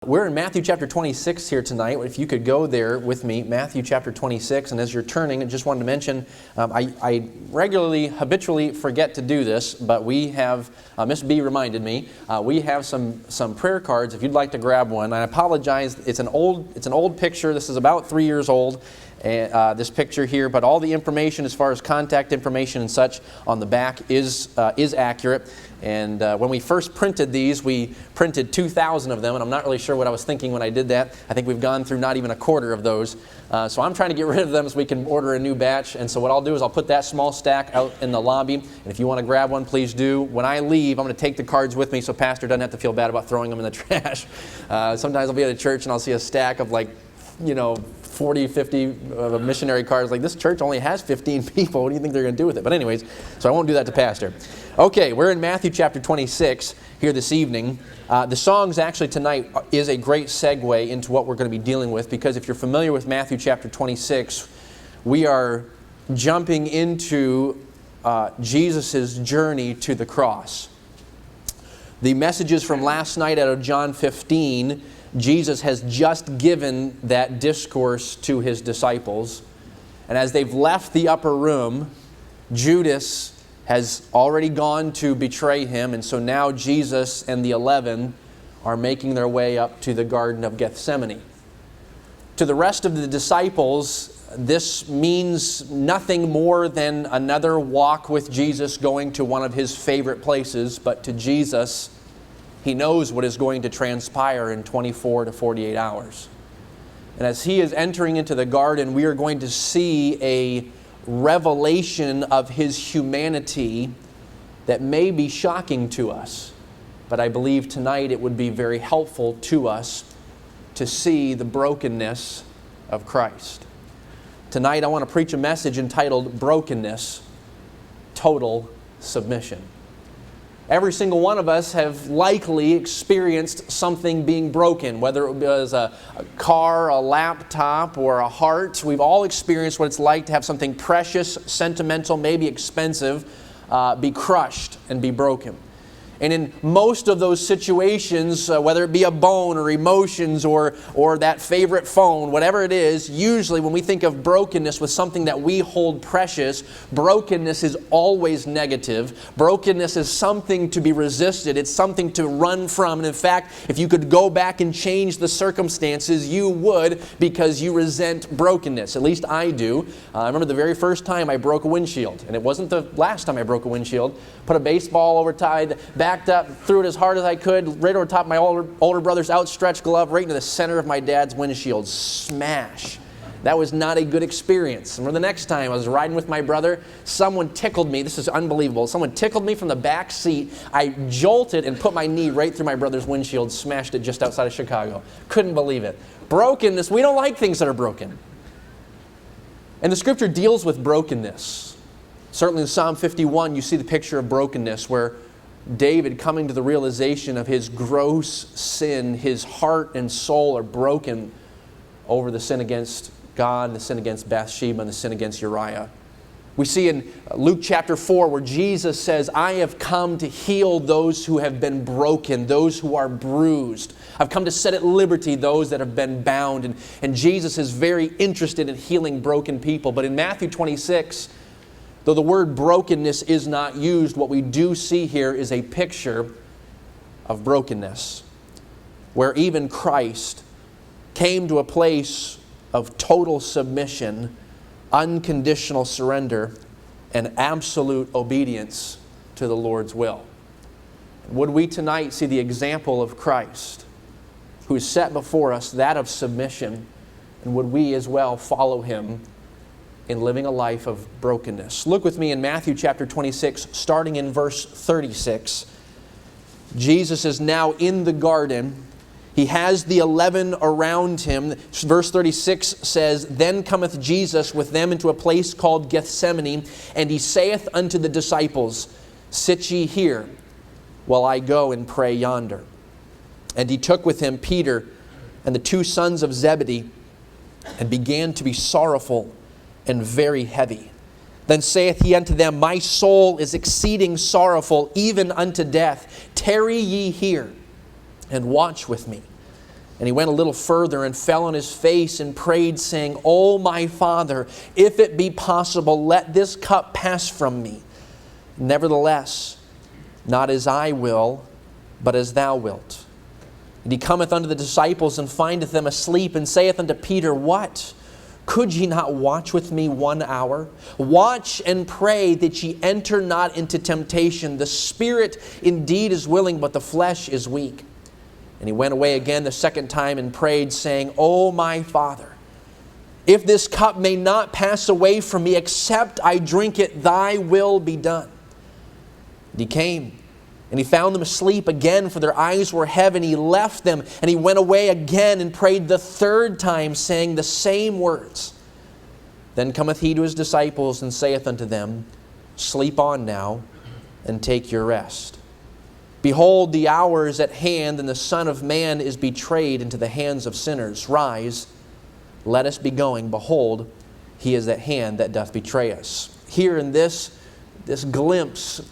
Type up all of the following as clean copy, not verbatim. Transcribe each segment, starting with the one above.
We're in Matthew chapter 26 here tonight. If you could go there with me, Matthew chapter 26. And as you're turning, I just wanted to mention, I regularly, habitually forget to do this, but we have, Miss B reminded me, we have some prayer cards if you'd like to grab one. I apologize, it's an old picture. This is about 3 years old. This picture here, but all the information as far as contact information and such on the back is accurate. And when we first printed these, we printed 2,000 of them, and I'm not really sure what I was thinking when I did that. I think we've gone through not even a quarter of those. So I'm trying to get rid of them so we can order a new batch. And so what I'll do is I'll put that small stack out in the lobby, and if you want to grab one, please do. When I leave, I'm going to take the cards with me so Pastor doesn't have to feel bad about throwing them in the trash. Sometimes I'll be at a church and I'll see a stack of 40, 50 missionary cards. Like, this church only has 15 people. What do you think they're going to do with it? But anyways, so I won't do that to Pastor. Okay, we're in Matthew chapter 26 here this evening. The songs actually tonight is a great segue into what we're going to be dealing with, because if you're familiar with Matthew chapter 26, we are jumping into Jesus' journey to the cross. The messages from last night out of John 15, Jesus has just given that discourse to his disciples. And as they've left the upper room, Judas has already gone to betray him. And so now Jesus and the 11 are making their way up to the Garden of Gethsemane. To the rest of the disciples, this means nothing more than another walk with Jesus going to one of his favorite places. But to Jesus, he knows what is going to transpire in 24 to 48 hours. And as he is entering into the garden, we are going to see a revelation of his humanity that may be shocking to us. But I believe tonight it would be very helpful to us to see the brokenness of Christ. Tonight I want to preach a message entitled Brokenness, Total Submission. Every single one of us have likely experienced something being broken, whether it was a car, a laptop, or a heart. We've all experienced what it's like to have something precious, sentimental, maybe expensive, be crushed and be broken. And in most of those situations, whether it be a bone or emotions or that favorite phone, whatever it is, usually when we think of brokenness with something that we hold precious, brokenness is always negative. Brokenness is something to be resisted. It's something to run from. And in fact, if you could go back and change the circumstances, you would, because you resent brokenness. At least I do. I remember the very first time I broke a windshield. And it wasn't the last time I broke a windshield. Put a baseball over tied, backed up, threw it as hard as I could, right over top of my older brother's outstretched glove, right into the center of my dad's windshield. Smash. That was not a good experience. And the next time I was riding with my brother, someone tickled me. This is unbelievable. Someone tickled me from the back seat. I jolted and put my knee right through my brother's windshield, smashed it just outside of Chicago. Couldn't believe it. Brokenness. We don't like things that are broken. And the scripture deals with brokenness. Certainly in Psalm 51, you see the picture of brokenness where David, coming to the realization of his gross sin, his heart and soul are broken over the sin against God, the sin against Bathsheba, and the sin against Uriah. We see in Luke chapter 4 where Jesus says, I have come to heal those who have been broken, those who are bruised. I've come to set at liberty those that have been bound. And Jesus is very interested in healing broken people. But in Matthew 26, though the word brokenness is not used, what we do see here is a picture of brokenness, where even Christ came to a place of total submission, unconditional surrender, and absolute obedience to the Lord's will. Would we tonight see the example of Christ, who is set before us, that of submission, and would we as well follow him in living a life of brokenness? Look with me in Matthew chapter 26, starting in verse 36. Jesus is now in the garden. He has the 11 around him. Verse 36 says, Then cometh Jesus with them into a place called Gethsemane, and he saith unto the disciples, Sit ye here, while I go and pray yonder. And he took with him Peter and the 2 sons of Zebedee, and began to be sorrowful and very heavy. Then saith he unto them, My soul is exceeding sorrowful, even unto death. Tarry ye here, and watch with me. And he went a little further and fell on his face and prayed, saying, "O my Father, if it be possible, let this cup pass from me. Nevertheless, not as I will, but as thou wilt." And he cometh unto the disciples, and findeth them asleep, and saith unto Peter, "What? Could ye not watch with me 1 hour? Watch and pray that ye enter not into temptation. The spirit indeed is willing, but the flesh is weak." And he went away again the second time and prayed, saying, "O my Father, if this cup may not pass away from me, except I drink it, thy will be done." And he came, and he found them asleep again, for their eyes were heavy. He left them, and he went away again and prayed the third time, saying the same words. Then cometh he to his disciples, and saith unto them, "Sleep on now, and take your rest. Behold, the hour is at hand, and the Son of Man is betrayed into the hands of sinners. Rise, let us be going. Behold, he is at hand that doth betray us." Here in this glimpse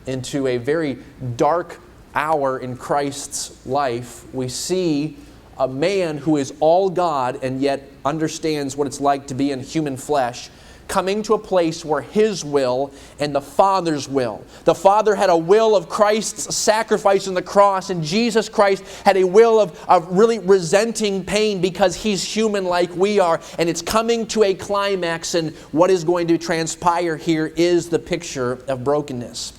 into a very dark hour in Christ's life, we see a man who is all God and yet understands what it's like to be in human flesh, coming to a place where his will and the Father's will. The Father had a will of Christ's sacrifice on the cross, and Jesus Christ had a will of really resenting pain because he's human like we are. And it's coming to a climax, and what is going to transpire here is the picture of brokenness.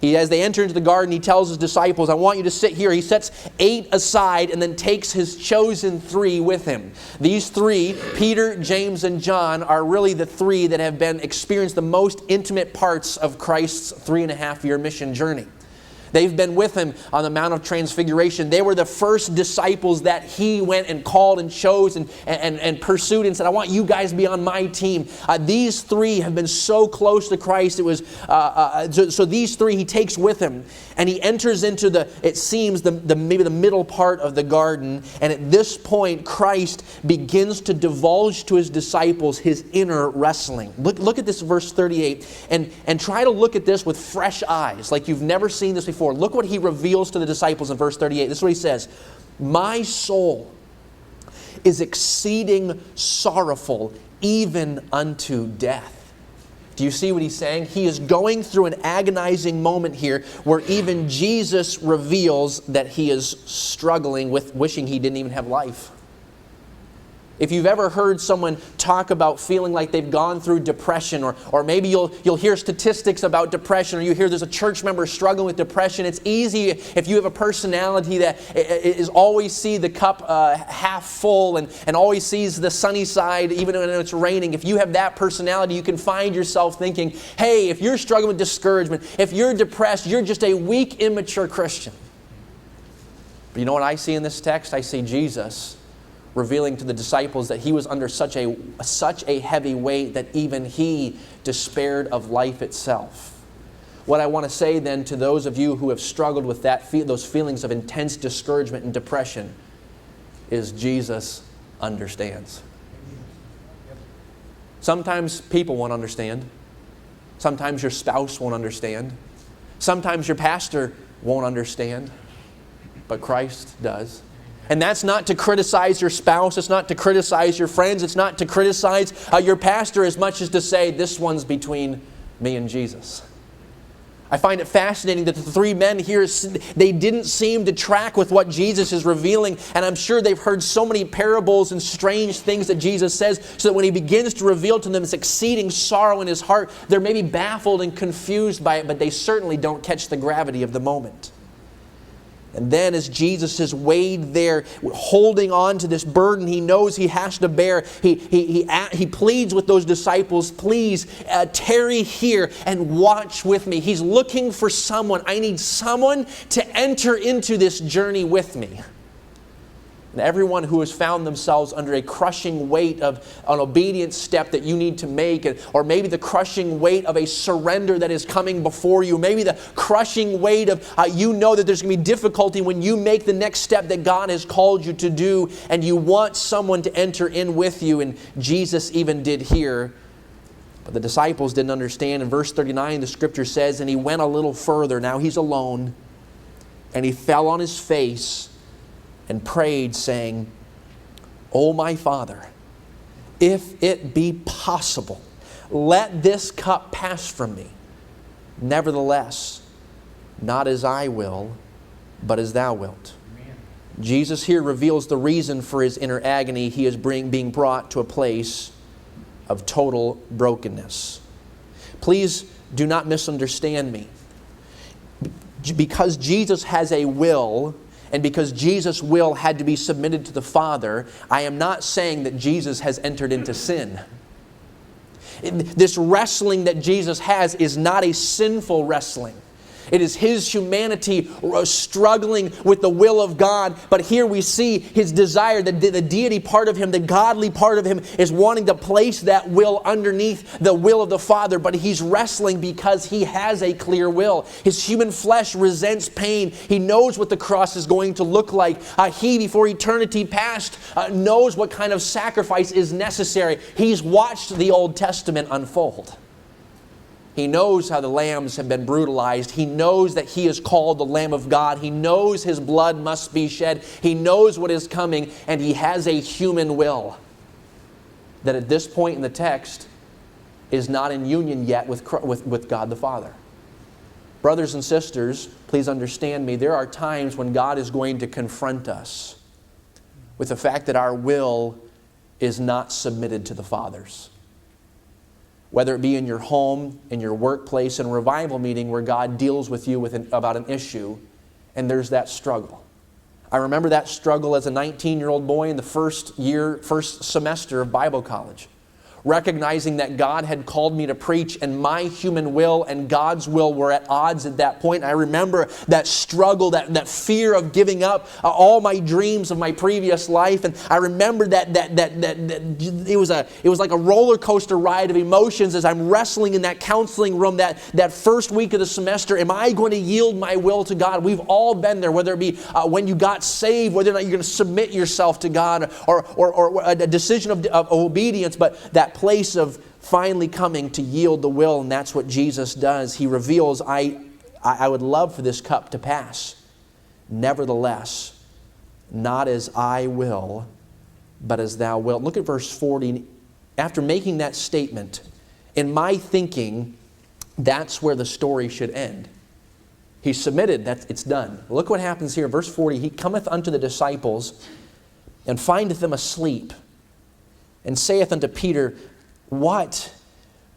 As they enter into the garden, he tells his disciples, "I want you to sit here." He sets 8 aside and then takes his chosen 3 with him. These 3, Peter, James, and John, are really the 3 that have experienced the most intimate parts of Christ's 3.5-year mission journey. They've been with him on the Mount of Transfiguration. They were the first disciples that he went and called and chose and pursued and said, "I want you guys to be on my team." These 3 have been so close to Christ. It was so these 3 he takes with him, and he enters into it seems maybe the middle part of the garden. And at this point, Christ begins to divulge to his disciples his inner wrestling. Look at this verse 38, and try to look at this with fresh eyes, like you've never seen this before. Look what he reveals to the disciples in verse 38. This is what he says: "My soul is exceeding sorrowful, even unto death." Do you see what he's saying? He is going through an agonizing moment here where even Jesus reveals that he is struggling with wishing he didn't even have life. If you've ever heard someone talk about feeling like they've gone through depression, or maybe you'll hear statistics about depression, or you hear there's a church member struggling with depression, it's easy if you have a personality that is always see the cup half full and always sees the sunny side even when it's raining. If you have that personality, you can find yourself thinking, hey, if you're struggling with discouragement, if you're depressed, you're just a weak, immature Christian. But you know what I see in this text? I see Jesus revealing to the disciples that he was under such a heavy weight that even he despaired of life itself. What I want to say then to those of you who have struggled with those feelings of intense discouragement and depression is Jesus understands. Sometimes people won't understand. Sometimes your spouse won't understand. Sometimes your pastor won't understand. But Christ does. And that's not to criticize your spouse. It's not to criticize your friends. It's not to criticize your pastor as much as to say, this one's between me and Jesus. I find it fascinating that the 3 men here, they didn't seem to track with what Jesus is revealing. And I'm sure they've heard so many parables and strange things that Jesus says, so that when he begins to reveal to them this exceeding sorrow in his heart, they're maybe baffled and confused by it, but they certainly don't catch the gravity of the moment. And then as Jesus is weighed there, holding on to this burden he knows he has to bear, he pleads with those disciples, please tarry here and watch with me. He's looking for someone. I need someone to enter into this journey with me. And everyone who has found themselves under a crushing weight of an obedience step that you need to make, or maybe the crushing weight of a surrender that is coming before you, maybe the crushing weight of you know that there's going to be difficulty when you make the next step that God has called you to do, and you want someone to enter in with you, and Jesus even did here. But the disciples didn't understand. In verse 39, the scripture says, and he went a little further. Now he's alone, and he fell on his face and prayed, saying, "O my Father, if it be possible, let this cup pass from me. Nevertheless, not as I will, but as thou wilt." Amen. Jesus here reveals the reason for his inner agony. He is being brought to a place of total brokenness. Please do not misunderstand me. Because Jesus has a will, and because Jesus' will had to be submitted to the Father, I am not saying that Jesus has entered into sin. This wrestling that Jesus has is not a sinful wrestling. It is his humanity struggling with the will of God. But here we see his desire, the deity part of him, the godly part of him is wanting to place that will underneath the will of the Father. But he's wrestling because he has a clear will. His human flesh resents pain. He knows what the cross is going to look like. He, before eternity past, knows what kind of sacrifice is necessary. He's watched the Old Testament unfold. He knows how the lambs have been brutalized. He knows that he is called the Lamb of God. He knows his blood must be shed. He knows what is coming, and he has a human will that at this point in the text is not in union yet with God the Father. Brothers and sisters, please understand me. There are times when God is going to confront us with the fact that our will is not submitted to the Father's. Whether it be in your home, in your workplace, in a revival meeting where God deals with you about an issue, and there's that struggle. I remember that struggle as a 19-year-old boy in the first semester of Bible college, recognizing that God had called me to preach, and my human will and God's will were at odds at that point. I remember that struggle, that fear of giving up all my dreams of my previous life. And I remember that it was like a roller coaster ride of emotions as I'm wrestling in that counseling room that first week of the semester. Am I going to yield my will to God? We've all been there, whether it be when you got saved, whether or not you're going to submit yourself to God, or a decision of obedience, but that place of finally coming to yield the will, and that's what Jesus does. He reveals, I would love for this cup to pass. Nevertheless, not as I will, but as thou wilt. Look at verse 40. After making that statement, in my thinking, that's where the story should end. He submitted, it's done. Look what happens here. Verse 40, he cometh unto the disciples and findeth them asleep, and saith unto Peter, "What?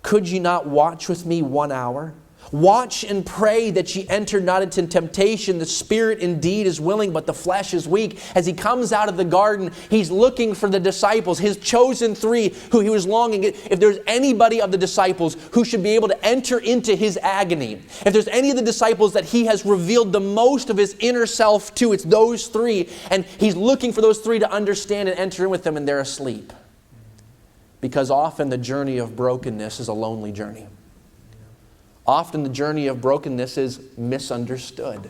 Could ye not watch with me 1 hour? Watch and pray that ye enter not into temptation. The spirit indeed is willing, but the flesh is weak." As he comes out of the garden, he's looking for the disciples, his chosen three, who he was longing. If there's anybody of the disciples who should be able to enter into his agony, if there's any of the disciples that he has revealed the most of his inner self to, it's those three. And he's looking for those three to understand and enter in with them, and they're asleep. Because often the journey of brokenness is a lonely journey. Often the journey of brokenness is misunderstood.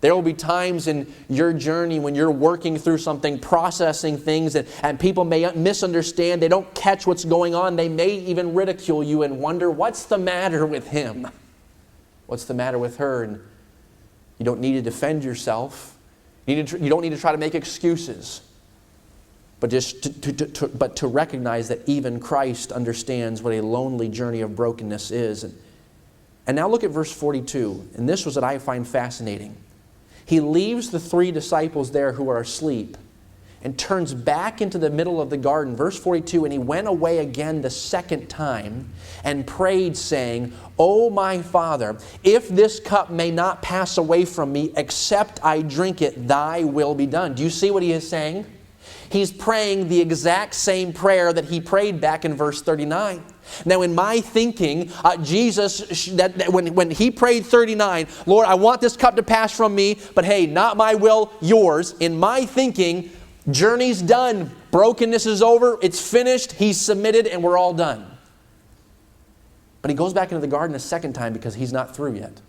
There will be times in your journey when you're working through something, processing things, and people may misunderstand. They don't catch what's going on. They may even ridicule you and wonder, what's the matter with him? What's the matter with her? And you don't need to defend yourself. You don't need to try to make excuses. But to recognize that even Christ understands what a lonely journey of brokenness is. And now look at verse 42. And this was what I find fascinating. He leaves the three disciples there who are asleep and turns back into the middle of the garden. Verse 42, and he went away again the second time and prayed, saying, "O my Father, if this cup may not pass away from me, except I drink it, thy will be done." Do you see what he is saying? He's praying the exact same prayer that he prayed back in verse 39. Now, in my thinking, Jesus, when he prayed 39, "Lord, I want this cup to pass from me, but hey, not my will, yours." In my thinking, journey's done. Brokenness is over. It's finished. He's submitted, and we're all done. But he goes back into the garden a second time because he's not through yet.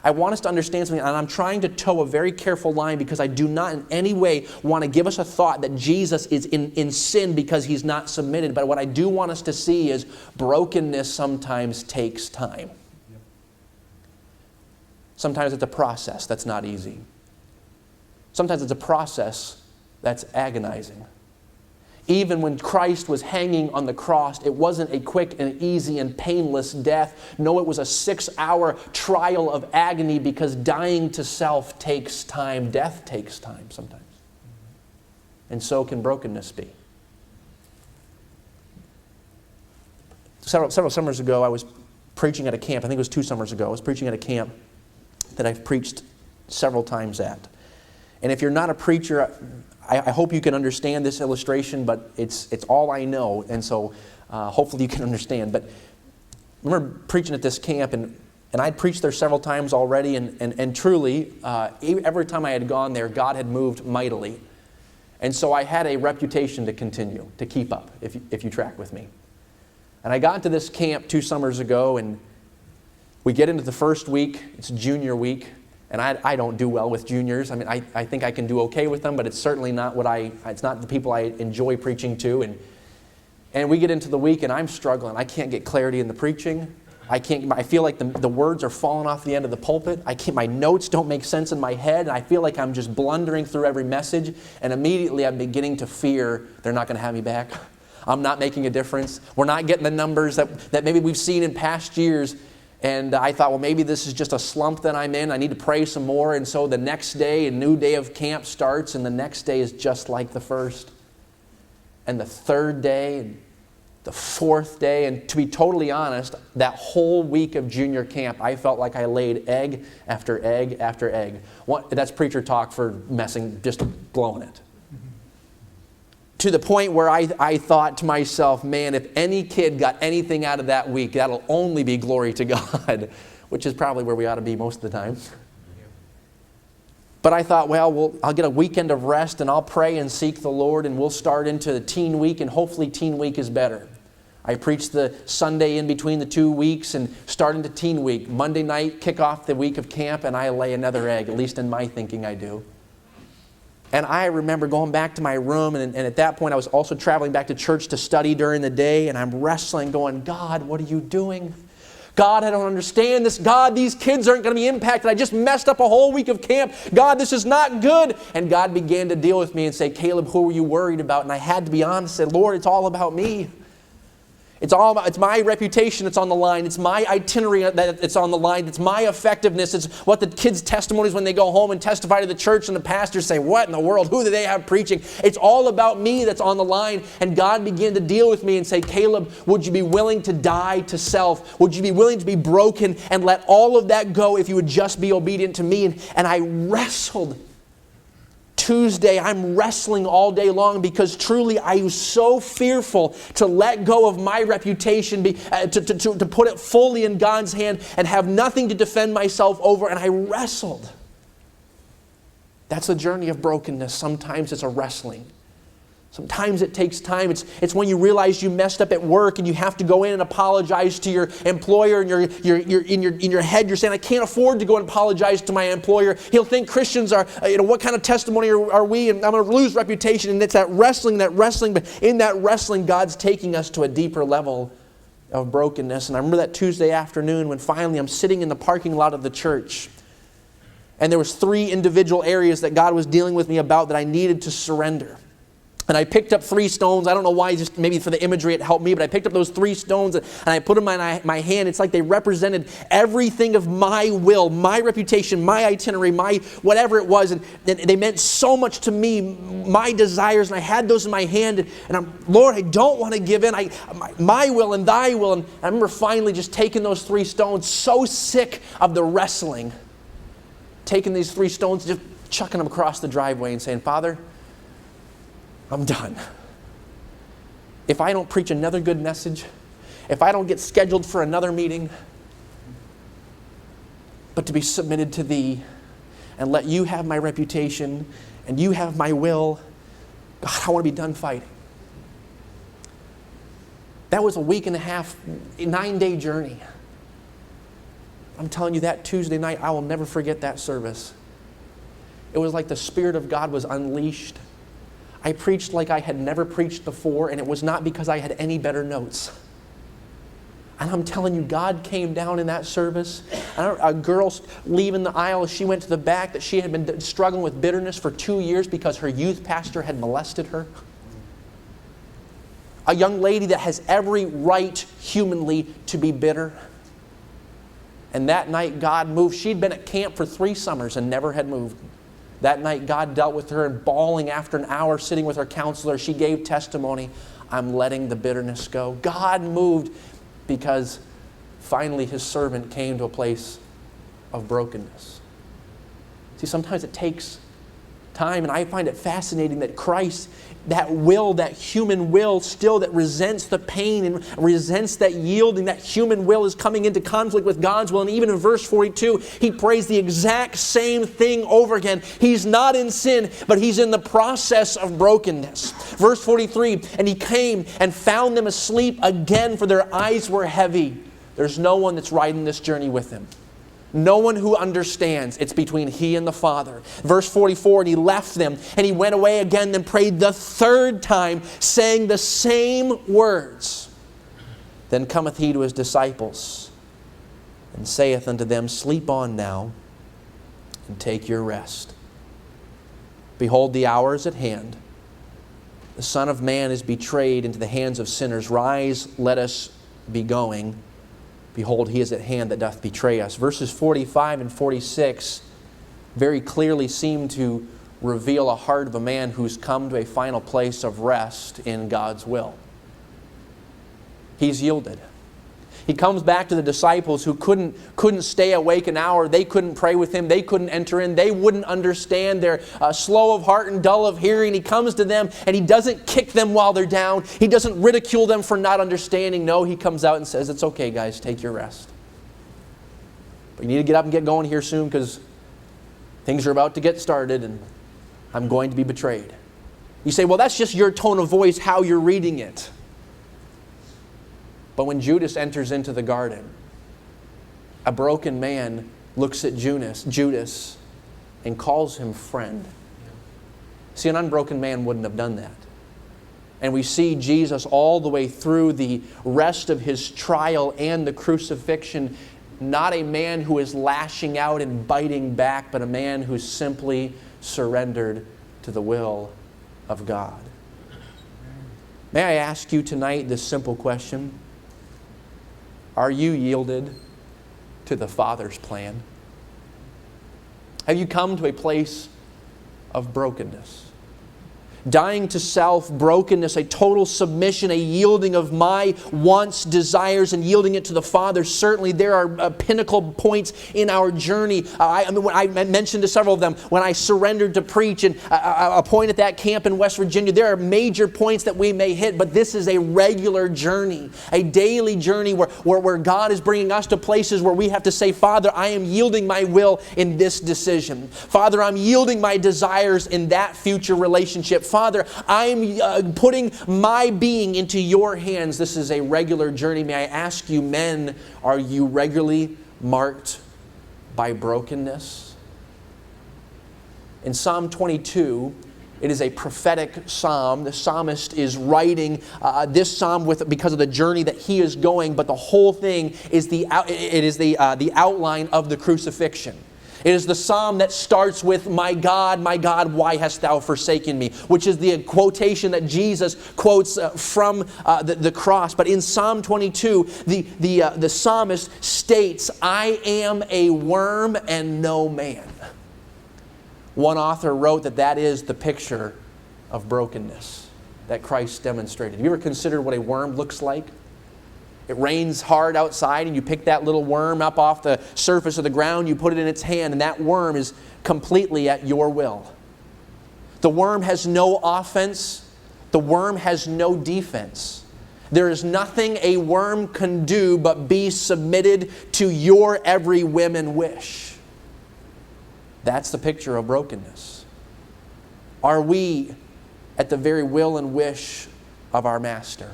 I want us to understand something, and I'm trying to toe a very careful line because I do not in any way want to give us a thought that Jesus is in sin because he's not submitted. But what I do want us to see is brokenness sometimes takes time. Sometimes it's a process that's not easy. Sometimes it's a process that's agonizing. Even when Christ was hanging on the cross, it wasn't a quick and easy and painless death. No, it was a 6-hour trial of agony, because dying to self takes time. Death takes time sometimes. And so can brokenness be. Several summers ago, I was preaching at a camp. I think it was 2 summers ago. I was preaching at a camp that I've preached several times at. And if you're not a preacher, I hope you can understand this illustration, but it's all I know, and so hopefully you can understand. But I remember preaching at this camp, and I'd preached there several times already, and truly, every time I had gone there, God had moved mightily. And so I had a reputation to continue, to keep up, if you track with me. And I got into this camp 2 summers ago, and we get into the first week. It's junior week. And I don't do well with juniors. I mean, I think I can do okay with them, but it's certainly not it's not the people I enjoy preaching to. And we get into the week, and I'm struggling. I can't get clarity in the preaching. I feel like the words are falling off the end of the pulpit. My notes don't make sense in my head, and I feel like I'm just blundering through every message. And immediately I'm beginning to fear they're not going to have me back. I'm not making a difference. We're not getting the numbers that maybe we've seen in past years. And I thought, well, maybe this is just a slump that I'm in. I need to pray some more. And so the next day, a new day of camp starts, and the next day is just like the first. And the third day, and the fourth day, and to be totally honest, that whole week of junior camp, I felt like I laid egg after egg after egg. That's preacher talk for just blowing it. To the point where I thought to myself, man, if any kid got anything out of that week, that'll only be glory to God, which is probably where we ought to be most of the time. But I thought, well, I'll get a weekend of rest, and I'll pray and seek the Lord, and we'll start into the teen week, and hopefully teen week is better. I preached the Sunday in between the 2 weeks and start into teen week. Monday night, kick off the week of camp, and I lay another egg, at least in my thinking I do. And I remember going back to my room, and at that point I was also traveling back to church to study during the day, and I'm wrestling going, God, what are you doing? God, I don't understand this. God, these kids aren't going to be impacted. I just messed up a whole week of camp. God, this is not good. And God began to deal with me and say, Caleb, who are you worried about? And I had to be honest and say, Lord, it's all about me. It's my reputation that's on the line. It's my itinerary that's on the line. It's my effectiveness. It's what the kids' testimonies when they go home and testify to the church, and the pastors say, what in the world? Who do they have preaching? It's all about me that's on the line. And God began to deal with me and say, Caleb, would you be willing to die to self? Would you be willing to be broken and let all of that go if you would just be obedient to me? And I wrestled. Tuesday, I'm wrestling all day long because truly I was so fearful to let go of my reputation, to put it fully in God's hand and have nothing to defend myself over, and I wrestled. That's the journey of brokenness. Sometimes it's a wrestling. Sometimes it takes time. It's when you realize you messed up at work and you have to go in and apologize to your employer, and you're in your head you're saying, I can't afford to go and apologize to my employer. He'll think Christians are, what kind of testimony are we? And I'm going to lose reputation. And it's that wrestling. But in that wrestling, God's taking us to a deeper level of brokenness. And I remember that Tuesday afternoon when finally I'm sitting in the parking lot of the church. And there was 3 individual areas that God was dealing with me about that I needed to surrender. And I picked up 3 stones. I don't know why, just maybe for the imagery it helped me, but I picked up those 3 stones and I put them in my hand. It's like they represented everything of my will, my reputation, my itinerary, my whatever it was. And they meant so much to me, my desires. And I had those in my hand. And I'm, Lord, I don't want to give in. My will and thy will. And I remember finally just taking those 3 stones, so sick of the wrestling, taking these 3 stones, just chucking them across the driveway and saying, Father, I'm done. If I don't preach another good message, if I don't get scheduled for another meeting, but to be submitted to Thee and let You have my reputation and You have my will, God, I want to be done fighting. That was a 1.5 week, a 9-day journey. I'm telling you, that Tuesday night, I will never forget that service. It was like the Spirit of God was unleashed. I preached like I had never preached before, and it was not because I had any better notes. And I'm telling you, God came down in that service. A girl leaving the aisle, she went to the back that she had been struggling with bitterness for 2 years because her youth pastor had molested her. A young lady that has every right humanly to be bitter. And that night God moved. She'd been at camp for 3 summers and never had moved. That night God dealt with her, and bawling after an hour sitting with her counselor, she gave testimony, I'm letting the bitterness go. God moved because finally His servant came to a place of brokenness. See, sometimes it takes time, and I find it fascinating that Christ, that will, that human will still that resents the pain and resents that yielding, that human will is coming into conflict with God's will. And even in verse 42, He prays the exact same thing over again. He's not in sin, but He's in the process of brokenness. Verse 43, and He came and found them asleep again, for their eyes were heavy. There's no one that's riding this journey with Him. No one who understands. It's between He and the Father. Verse 44, and He left them, and He went away again, then prayed the 3rd time, saying the same words. Then cometh He to His disciples, and saith unto them, Sleep on now, and take your rest. Behold, the hour is at hand. The Son of Man is betrayed into the hands of sinners. Rise, let us be going. Behold, He is at hand that doth betray us. Verses 45 and 46 very clearly seem to reveal a heart of a man who's come to a final place of rest in God's will. He's yielded. He comes back to the disciples who couldn't stay awake an hour. They couldn't pray with Him. They couldn't enter in. They wouldn't understand. They're slow of heart and dull of hearing. He comes to them and He doesn't kick them while they're down. He doesn't ridicule them for not understanding. No, He comes out and says, it's okay, guys, take your rest. But you need to get up and get going here soon, because things are about to get started and I'm going to be betrayed. You say, well, that's just your tone of voice, how you're reading it. But when Judas enters into the garden, a broken man looks at Judas and calls him friend. See, an unbroken man wouldn't have done that. And we see Jesus all the way through the rest of His trial and the crucifixion, not a man who is lashing out and biting back, but a man who simply surrendered to the will of God. May I ask you tonight this simple question? Are you yielded to the Father's plan? Have you come to a place of brokenness? Dying to self, brokenness, a total submission, a yielding of my wants, desires, and yielding it to the Father. Certainly there are pinnacle points in our journey. I mentioned to several of them when I surrendered to preach, and a point at that camp in West Virginia. There are major points that we may hit, but this is a regular journey, a daily journey where God is bringing us to places where we have to say, Father, I am yielding my will in this decision. Father, I'm yielding my desires in that future relationship. Father, I'm putting my being into your hands. This is a regular journey. May I ask you, men, are you regularly marked by brokenness? In Psalm 22, it is a prophetic psalm. The psalmist is writing this psalm because of the journey that he is going, but the whole thing is the outline of the crucifixion. It is the psalm that starts with, my God, why hast thou forsaken me?" which is the quotation that Jesus quotes from the cross. But in Psalm 22, the psalmist states, "I am a worm and no man." One author wrote that is the picture of brokenness that Christ demonstrated. Have you ever considered what a worm looks like? It rains hard outside and you pick that little worm up off the surface of the ground, you put it in its hand, and that worm is completely at your will. The worm has no offense. The worm has no defense. There is nothing a worm can do but be submitted to your every whim and wish. That's the picture of brokenness. Are we at the very will and wish of our Master?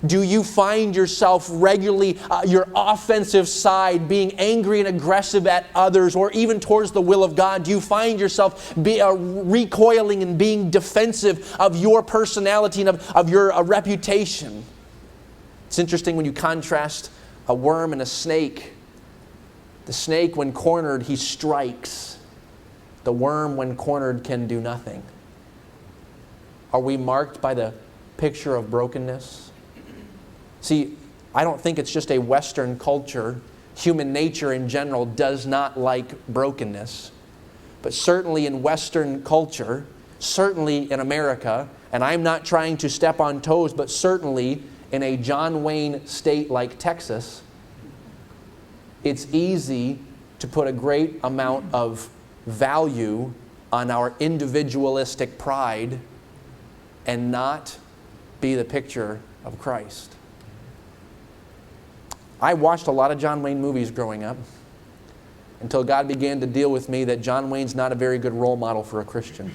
Do you find yourself regularly, your offensive side, being angry and aggressive at others or even towards the will of God? Do you find yourself recoiling and being defensive of your personality and of your reputation? It's interesting when you contrast a worm and a snake. The snake, when cornered, he strikes. The worm, when cornered, can do nothing. Are we marked by the picture of brokenness? See, I don't think it's just a Western culture. Human nature in general does not like brokenness. But certainly in Western culture, certainly in America, and I'm not trying to step on toes, but certainly in a John Wayne state like Texas, it's easy to put a great amount of value on our individualistic pride and not be the picture of Christ. I watched a lot of John Wayne movies growing up until God began to deal with me that John Wayne's not a very good role model for a Christian.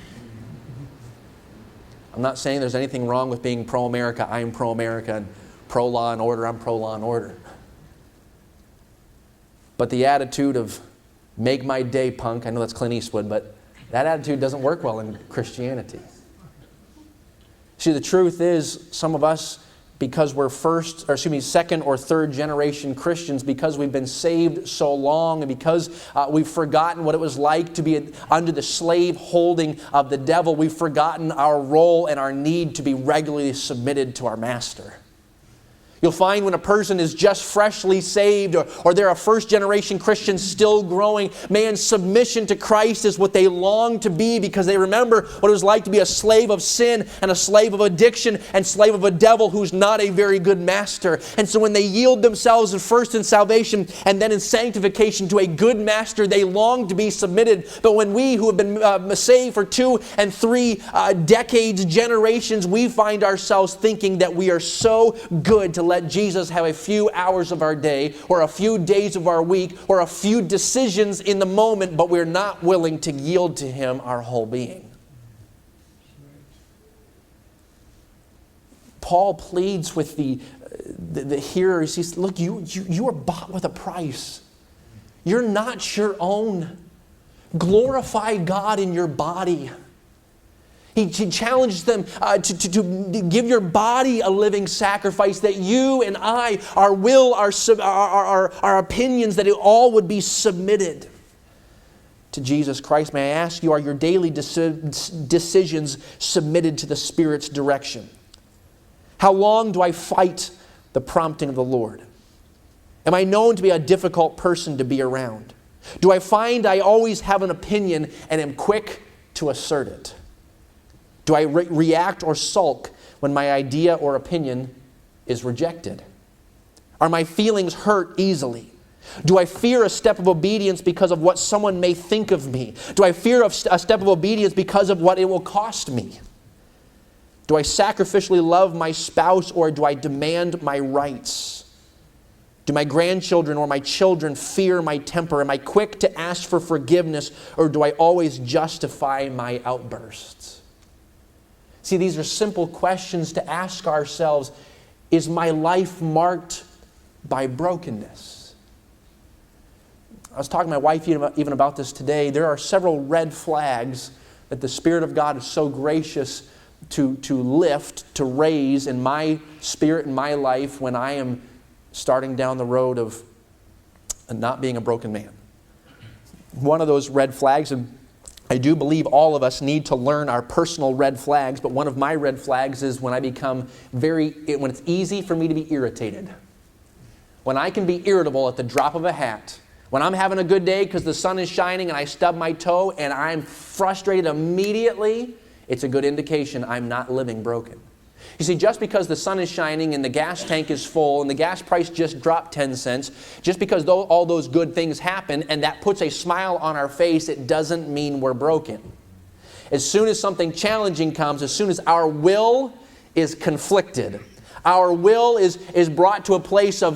I'm not saying there's anything wrong with being pro-America. I am pro-America, and pro-law and order. I'm pro-law and order. But the attitude of make my day, punk, I know that's Clint Eastwood, but that attitude doesn't work well in Christianity. See, the truth is, some of us, because we're second or third generation Christians, because we've been saved so long, and because we've forgotten what it was like to be under the slave holding of the devil, we've forgotten our role and our need to be regularly submitted to our master. You'll find when a person is just freshly saved or they're a first-generation Christian still growing, man, submission to Christ is what they long to be because they remember what it was like to be a slave of sin and a slave of addiction and slave of a devil who's not a very good master. And so when they yield themselves first in salvation and then in sanctification to a good master, they long to be submitted. But when we who have been saved for 2 and 3 decades, generations, we find ourselves thinking that we are so good to let Jesus have a few hours of our day or a few days of our week or a few decisions in the moment, but we're not willing to yield to Him our whole being. Paul pleads with the hearers. He says, look, you are bought with a price. You're not your own. Glorify God in your body. He challenges them to give your body a living sacrifice, that you and I, our will, our opinions, that it all would be submitted to Jesus Christ. May I ask you, are your daily decisions submitted to the Spirit's direction? How long do I fight the prompting of the Lord? Am I known to be a difficult person to be around? Do I find I always have an opinion and am quick to assert it? Do I react or sulk when my idea or opinion is rejected? Are my feelings hurt easily? Do I fear a step of obedience because of what someone may think of me? Do I fear a step of obedience because of what it will cost me? Do I sacrificially love my spouse, or do I demand my rights? Do my grandchildren or my children fear my temper? Am I quick to ask for forgiveness, or do I always justify my outbursts? See, these are simple questions to ask ourselves. Is my life marked by brokenness? I was talking to my wife even about this today. There are several red flags that the Spirit of God is so gracious to lift, to raise in my spirit and my life when I am starting down the road of not being a broken man. One of those red flags, and I do believe all of us need to learn our personal red flags, but one of my red flags is when I become when it's easy for me to be irritated. When I can be irritable at the drop of a hat. When I'm having a good day because the sun is shining and I stub my toe and I'm frustrated immediately, it's a good indication I'm not living broken. You see, just because the sun is shining and the gas tank is full and the gas price just dropped 10 cents, just because all those good things happen and that puts a smile on our face, it doesn't mean we're broken. As soon as something challenging comes, as soon as our will is conflicted, our will is brought to a place of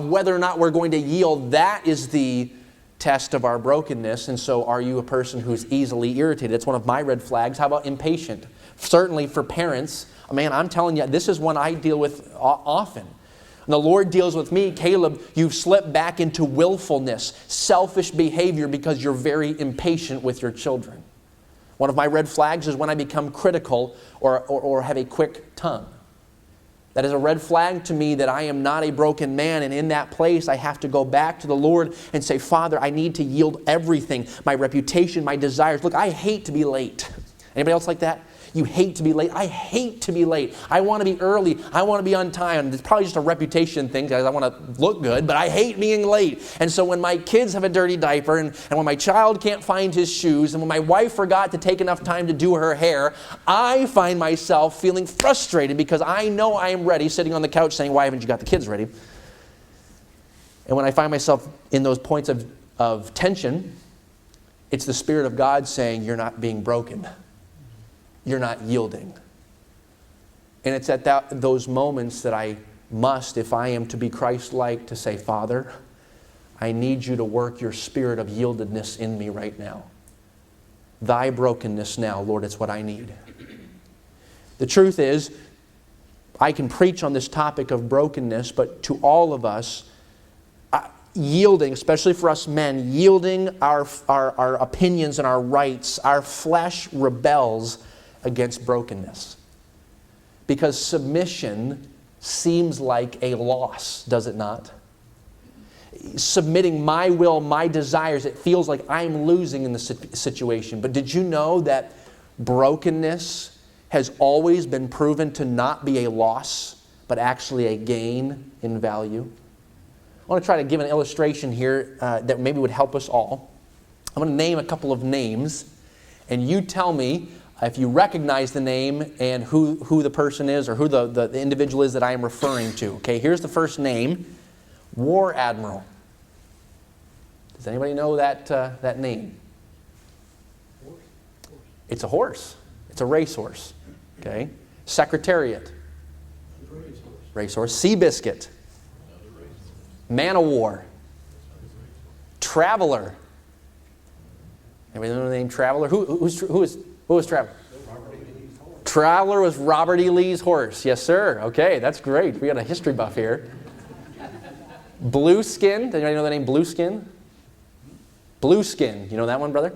whether or not we're going to yield, that is the test of our brokenness. And so are you a person who's easily irritated? It's one of my red flags. How about impatient? Certainly for parents, man, I'm telling you, this is one I deal with often. And the Lord deals with me, Caleb, you've slipped back into willfulness, selfish behavior because you're very impatient with your children. One of my red flags is when I become critical or have a quick tongue. That is a red flag to me that I am not a broken man. And in that place, I have to go back to the Lord and say, Father, I need to yield everything. My reputation, my desires. Look, I hate to be late. Anybody else like that? You hate to be late. I hate to be late. I want to be early. I want to be on time. It's probably just a reputation thing because I want to look good, but I hate being late. And so when my kids have a dirty diaper and when my child can't find his shoes and when my wife forgot to take enough time to do her hair, I find myself feeling frustrated because I know I am ready, sitting on the couch saying, why haven't you got the kids ready? And when I find myself in those points of tension, it's the Spirit of God saying, you're not being broken. You're not yielding. And it's at those moments that I must, if I am to be Christ-like, to say, Father, I need you to work your spirit of yieldedness in me right now. Thy brokenness now, Lord, it's what I need. The truth is, I can preach on this topic of brokenness, but to all of us, yielding, especially for us men, yielding our opinions and our rights, our flesh rebels against brokenness. Because submission seems like a loss, does it not? Submitting my will, my desires, it feels like I'm losing in the situation. But did you know that brokenness has always been proven to not be a loss, but actually a gain in value? I want to try to give an illustration here that maybe would help us all. I'm going to name a couple of names, and you tell me if you recognize the name and who the person is or who the individual is that I am referring to. Okay, here's the first name, War Admiral. Does anybody know that name? It's a horse. It's a racehorse. Okay, Secretariat. Racehorse. Seabiscuit. Man of War. Traveler. Anybody know the name Traveler? Who was Traveler? Traveler was Robert E. Lee's horse. Yes, sir. Okay, that's great. We got a history buff here. Blueskin. Does anybody know the name Blueskin? Blueskin. You know that one, brother?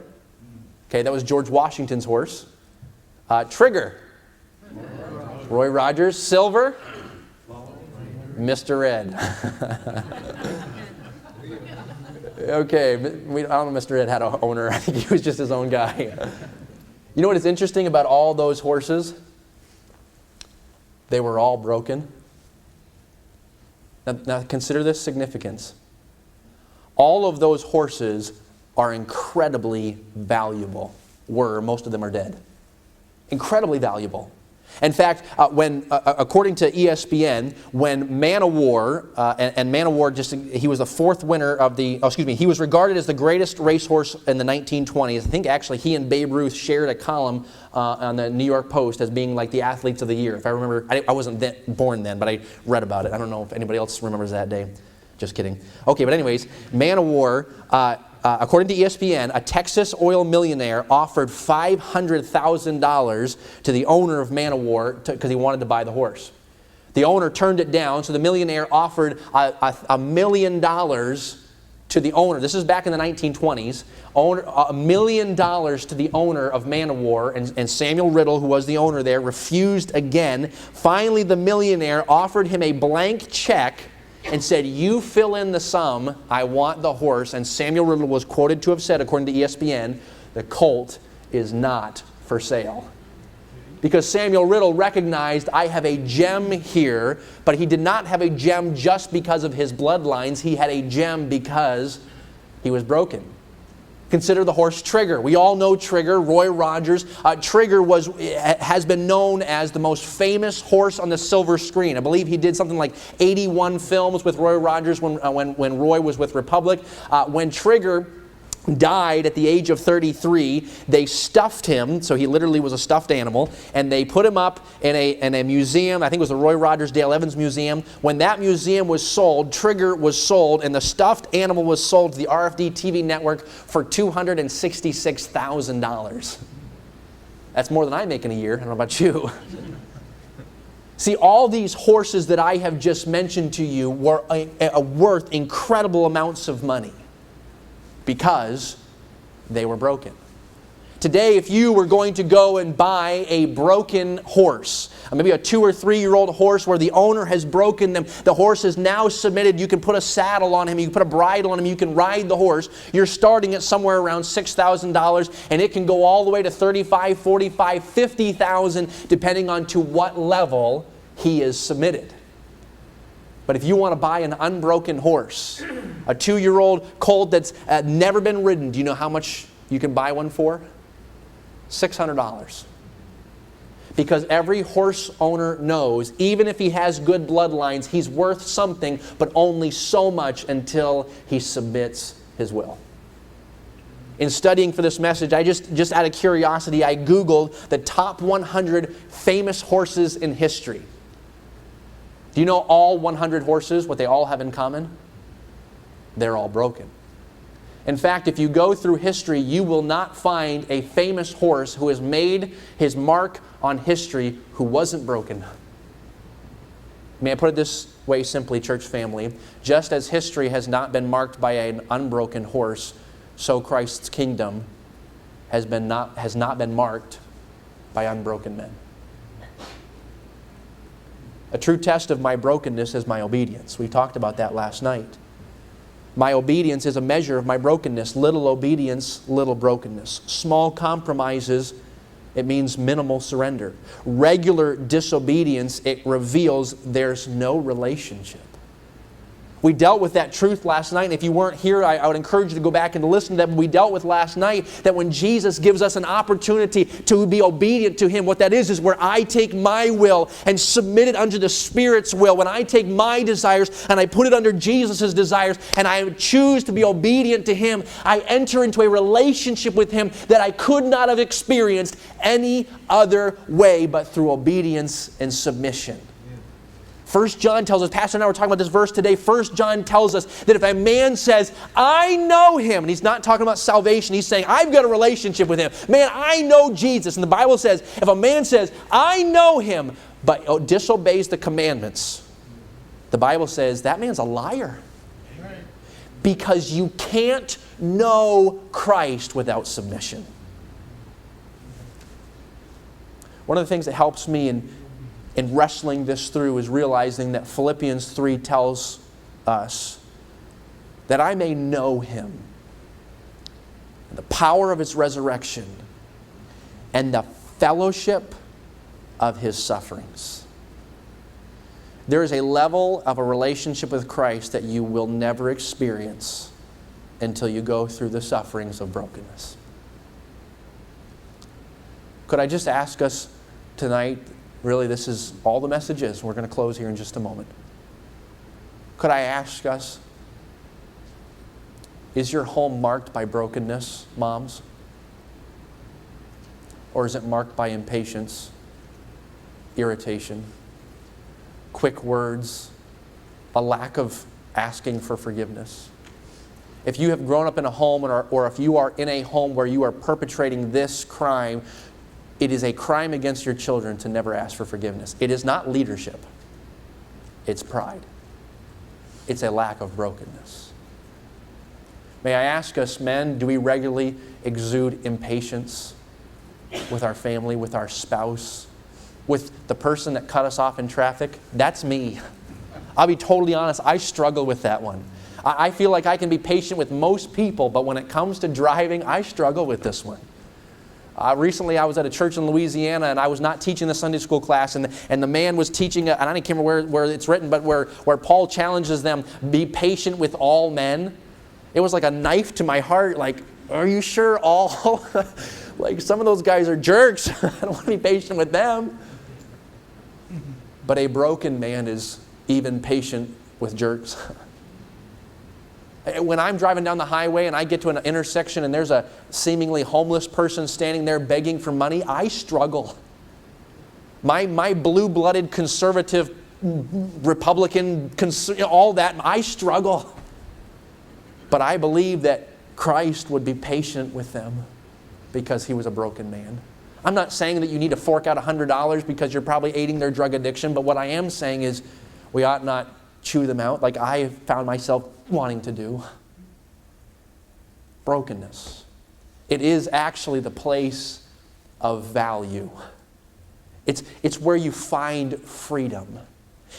Okay, that was George Washington's horse. Trigger. Roy Rogers. Silver. Mr. Ed. Okay, I don't know if Mr. Ed had an owner. I think he was just his own guy. You know what is interesting about all those horses? They were all broken. Now consider this significance. All of those horses are incredibly valuable. Most of them are dead. Incredibly valuable. In fact, according to ESPN, when Man of War, and Man of War, he was the fourth winner of he was regarded as the greatest racehorse in the 1920s. I think actually he and Babe Ruth shared a column on the New York Post as being like the athletes of the year. If I remember, I wasn't born then, but I read about it. I don't know if anybody else remembers that day. Just kidding. Okay, but anyways, Man of War, according to ESPN, a Texas oil millionaire offered $500,000 to the owner of Man of War because he wanted to buy the horse. The owner turned it down, so the millionaire offered $1 million to the owner. This is back in the 1920s. $1 million to the owner of Man of War, and Samuel Riddle, who was the owner there, refused again. Finally, the millionaire offered him a blank check and said, you fill in the sum, I want the horse. And Samuel Riddle was quoted to have said, according to ESPN, the colt is not for sale. Because Samuel Riddle recognized, I have a gem here, but he did not have a gem just because of his bloodlines. He had a gem because he was broken. Consider the horse Trigger. We all know Trigger, Roy Rogers. Trigger has been known as the most famous horse on the silver screen. I believe he did something like 81 films with Roy Rogers when Roy was with Republic. When Trigger died at the age of 33, they stuffed him, so he literally was a stuffed animal, and they put him up in a museum. I think it was the Roy Rogers Dale Evans Museum. When that museum was sold, Trigger was sold, and the stuffed animal was sold to the RFD TV network for $266,000. That's more than I make in a year. I don't know about you. See, all these horses that I have just mentioned to you were worth incredible amounts of money, because they were broken. Today, if you were going to go and buy a broken horse, maybe a 2 or 3 year old horse where the owner has broken them, the horse is now submitted, you can put a saddle on him, you can put a bridle on him, you can ride the horse. You're starting at somewhere around $6,000, and it can go all the way to $35,000, $45,000, $50,000, depending on to what level he is submitted. But if you want to buy an unbroken horse, a 2-year-old colt that's never been ridden, do you know how much you can buy one for? $600. Because every horse owner knows, even if he has good bloodlines, he's worth something, but only so much until he submits his will. In studying for this message, I just out of curiosity, I Googled the top 100 famous horses in history. Do you know all 100 horses, what they all have in common? They're all broken. In fact, if you go through history, you will not find a famous horse who has made his mark on history who wasn't broken. May I put it this way simply, church family? Just as history has not been marked by an unbroken horse, so Christ's kingdom has not been marked by unbroken men. A true test of my brokenness is my obedience. We talked about that last night. My obedience is a measure of my brokenness. Little obedience, little brokenness. Small compromises, it means minimal surrender. Regular disobedience, it reveals there's no relationship. We dealt with that truth last night, and if you weren't here, I would encourage you to go back and listen to that. We dealt with last night that when Jesus gives us an opportunity to be obedient to Him, what that is where I take my will and submit it unto the Spirit's will. When I take my desires and I put it under Jesus' desires and I choose to be obedient to Him, I enter into a relationship with Him that I could not have experienced any other way but through obedience and submission. 1 John tells us, Pastor and I were talking about this verse today, 1 John tells us that if a man says, I know Him, and he's not talking about salvation, he's saying, I've got a relationship with Him. Man, I know Jesus. And the Bible says, if a man says, I know Him, but disobeys the commandments, the Bible says, that man's a liar. Because you can't know Christ without submission. One of the things that helps me in wrestling this through is realizing that Philippians 3 tells us that I may know Him, the power of His resurrection, and the fellowship of His sufferings. There is a level of a relationship with Christ that you will never experience until you go through the sufferings of brokenness. Could I just ask us tonight, really, this is all the message is. We're going to close here in just a moment. Could I ask us, is your home marked by brokenness, moms? Or is it marked by impatience, irritation, quick words, a lack of asking for forgiveness? If you have grown up in a home or if you are in a home where you are perpetrating this crime, it is a crime against your children to never ask for forgiveness. It is not leadership. It's pride. It's a lack of brokenness. May I ask us, men, do we regularly exude impatience with our family, with our spouse, with the person that cut us off in traffic? That's me. I'll be totally honest, I struggle with that one. I feel like I can be patient with most people, but when it comes to driving, I struggle with this one. Recently, I was at a church in Louisiana, and I was not teaching the Sunday school class, and the man was teaching, and I can't remember where it's written, but where Paul challenges them, be patient with all men. It was like a knife to my heart, like, are you sure all? Like, some of those guys are jerks. I don't want to be patient with them. But a broken man is even patient with jerks. When I'm driving down the highway and I get to an intersection and there's a seemingly homeless person standing there begging for money, I struggle. My blue-blooded conservative Republican, all that, I struggle. But I believe that Christ would be patient with them because He was a broken man. I'm not saying that you need to fork out $100 because you're probably aiding their drug addiction, but what I am saying is we ought not chew them out like I have found myself wanting to do. Brokenness. It is actually the place of value. It's where you find freedom.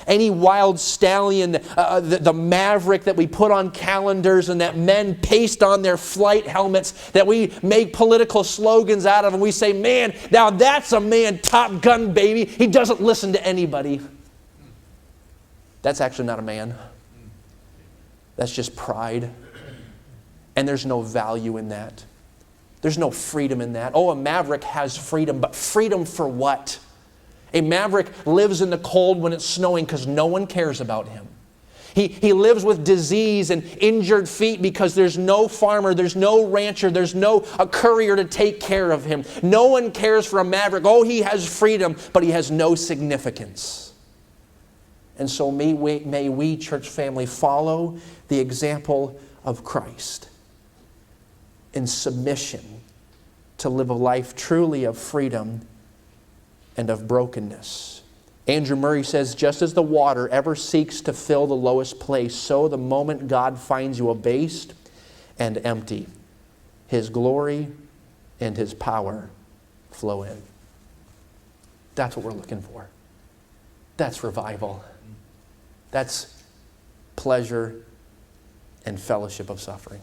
Any wild stallion, the maverick that we put on calendars and that men paste on their flight helmets, that we make political slogans out of, and we say, man, now that's a man, Top Gun, baby. He doesn't listen to anybody. That's actually not a man. That's just pride. And there's no value in that. There's no freedom in that. Oh, a maverick has freedom, but freedom for what? A maverick lives in the cold when it's snowing because no one cares about him. He lives with disease and injured feet because there's no farmer, there's no rancher, there's no courier to take care of him. No one cares for a maverick. Oh, he has freedom, but he has no significance. And so may we, church family, follow the example of Christ in submission to live a life truly of freedom and of brokenness. Andrew Murray says, just as the water ever seeks to fill the lowest place, so the moment God finds you abased and empty, His glory and His power flow in. That's what we're looking for. That's revival. That's pleasure and fellowship of suffering.